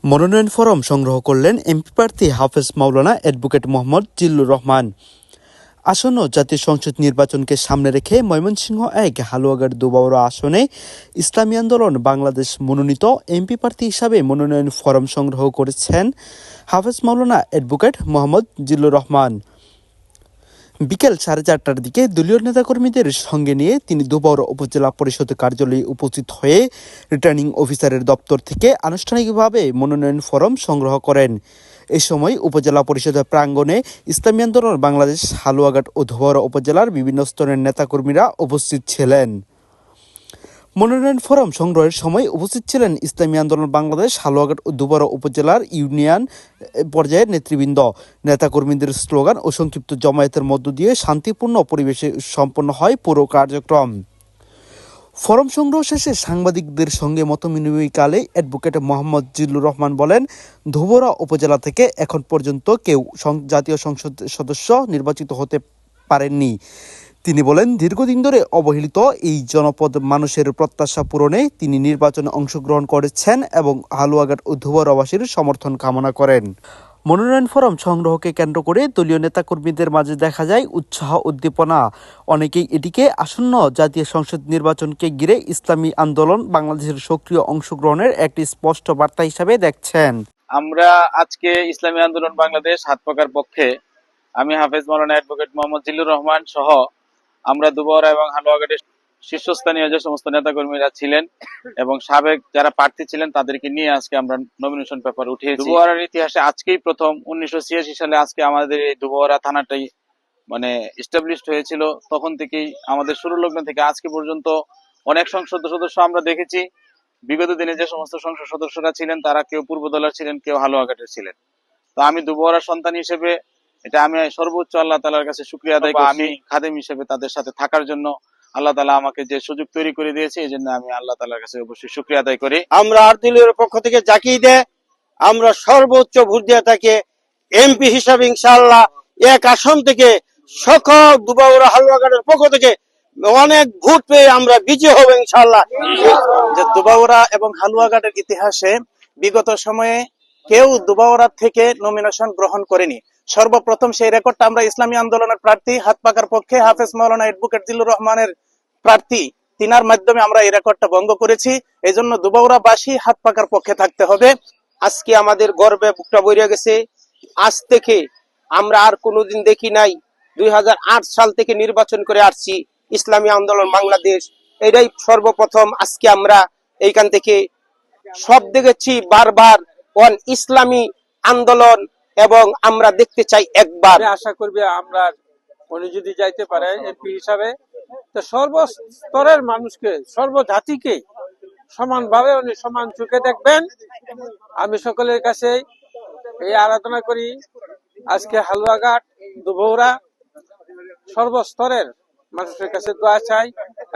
মনোনয়ন ফরম সংগ্রহ করলেন এমপি প্রার্থী হাফেজ মাওলানা অ্যাডভোকেট মোহাম্মদ জিল্লুর রহমান। আসন্ন জাতীয় সংসদ নির্বাচনকে সামনে রেখে ময়মনসিংহ এক হালুয়াঘাট দুবাউড়া আসনে ইসলামী আন্দোলন বাংলাদেশ মনোনীত এমপি প্রার্থী হিসাবে মনোনয়ন ফরম সংগ্রহ করেছেন হাফেজ মাওলানা অ্যাডভোকেট মোহাম্মদ জিল্লুর রহমান। বিকেল 4:30টার দিকে দলীয় নেতাকর্মীদের সঙ্গে নিয়ে তিনি দুবাউড়া উপজেলা পরিষদ কার্যালয়ে উপস্থিত হয়ে রিটার্নিং অফিসারের দপ্তর থেকে আনুষ্ঠানিকভাবে মনোনয়ন ফরম সংগ্রহ করেন। এ সময় উপজেলা পরিষদের প্রাঙ্গণে ইসলামী আন্দোলন বাংলাদেশ হালুয়াঘাট ও ধোবাউড়া উপজেলার বিভিন্ন স্তরের নেতাকর্মীরা উপস্থিত ছিলেন। মনোনয়ন ফরম সংগ্রহের সময় উপস্থিত ছিলেন ইসলামী আন্দোলন বাংলাদেশ হালুয়াঘাট ও ধোবাউড়া উপজেলার ইউনিয়ন পর্যায়ের নেতৃবৃন্দ। নেতাকর্মীদের স্লোগান ও সংক্ষিপ্ত জমায়েতের মধ্য দিয়ে শান্তিপূর্ণ পরিবেশে সম্পন্ন হয় পুরো কার্যক্রম। ফরম সংগ্রহ শেষে সাংবাদিকদের সঙ্গে মতবিনিময়কালে অ্যাডভোকেট মোহাম্মদ জিল্লুর রহমান বলেন, ধোবাউড়া উপজেলা থেকে এখন পর্যন্ত কেউ জাতীয় সংসদ সদস্য নির্বাচিত হতে পারেননি। তিনি বলেন, দীর্ঘদিন ধরে অবহেলিত এই জনপদ মানুষের প্রত্যাশা পূরণে তিনি নির্বাচনে অংশগ্রহণ করেছেন এবং হালুয়াঘাট ও ধোবাউড়াবাসীর সমর্থন কামনা করেন। মনোনয়ন ফরম সংগ্রহকে কেন্দ্র করে দলীয় নেতাকর্মীদের মাঝে দেখা যায় উৎসাহ উদ্দীপনা। অনেকেই এটিকে আসন্ন জাতীয় সংসদ নির্বাচনকে ঘিরে ইসলামী আন্দোলন বাংলাদেশের সক্রিয় অংশগ্রহণের একটি স্পষ্ট বার্তা হিসাবে দেখছেন। আমরা আজকে ইসলামী আন্দোলন বাংলাদেশ হাত পাকার পক্ষে আমি হাফেজ মাওলানা অ্যাডভোকেট মোহাম্মদ জিল্লুর রহমান সহ আমরা দুবাউড়া এবং হালুয়াঘাটের শীর্ষস্থানীয় যে সমস্ত নেতাকর্মীরা ছিলেন এবং সাবেক যারা প্রার্থী ছিলেন তাদেরকে নিয়ে আজকে আমরা নমিনেশন পেপার উঠিয়েছি। দুবাউড়ার ইতিহাসে আজকেই প্রথম 1986 সালে আজকে আমাদের এই দুবাউড়া থানাটাই এস্টাবলিশড হয়েছিল। তখন থেকেই আমাদের শুরু লগ্ন থেকে আজকে পর্যন্ত অনেক সংসদ সদস্য আমরা দেখেছি। বিগত দিনে যে সমস্ত সংসদ সদস্যরা ছিলেন তারা কেউ পূর্বদলার ছিলেন, কেউ হালুয়াঘাটের ছিলেন। তো আমি দুবাউড়ার সন্তান হিসেবে এটা আমি সর্বোচ্চ আল্লাহ তাআলার কাছে শুকরিয়া আদায় করছি। আমি খাদেম হিসেবে তাদের সাথে থাকার জন্য আল্লাহ তাআলা আমাকে যে সুযোগ তৈরি করে দিয়েছে এই জন্য আমি আল্লাহ তাআলার কাছে অবশ্যই শুকরিয়া আদায় করি। আমরা আরদিলের পক্ষ থেকে জাকিয়ে দেয় আমরা সর্বোচ্চ ভোট দিয়ে তাকে এমপি হিসাবে ইনশাআল্লাহ এক আসন থেকে সকল দুবাউড়া হালুয়াঘাটের পক্ষ থেকে অনেক ভোট পেয়ে আমরা বিজয়ী হব ইনশাআল্লাহ। যে দুবাউড়া এবং হালুয়াঘাটের ইতিহাসে বিগত সময়ে কেউ দুবাউড়া থেকে নমিনেশন গ্রহণ করেনি। সর্বপ্রথম সেই রেকর্ডটা আমরা ইসলামী আন্দোলনের প্রার্থী হাত পাকার পক্ষে হাফেজ মাওলানা অ্যাডভোকেট জিল্লুর রহমানের প্রার্থী তিনার মাধ্যমে আমরা এই রেকর্ডটা ভঙ্গ করেছি। এই জন্য দুবাউড়াবাসী হাত পাকার পক্ষে থাকতে হবে। আজকে আমাদের গর্বে বুকটা ভরে গেছে। আজ থেকে আমরা আর কোনোদিন দেখি নাই, 2008 সাল থেকে নির্বাচন করে আসছি ইসলামী আন্দোলন বাংলাদেশ, এটাই সর্বপ্রথম। আজকে আমরা এইখান থেকে সব দেখেছি বারবার ইসলামী আন্দোলন এবং আমরা দেখতে চাই একবার। আশা করবে আমরা উনি যদি যাইতে পারে এমপি হিসাবে, তো সর্বস্তরের মানুষকে সর্বজাতিকে সমানভাবে উনি সমান চোখে দেখবেন। আমি সকলের কাছে এই আরাধনা করি, আজকে হালুয়াঘাট দুবাউড়া সর্বস্তরের মানুষের কাছে দোয়া চাই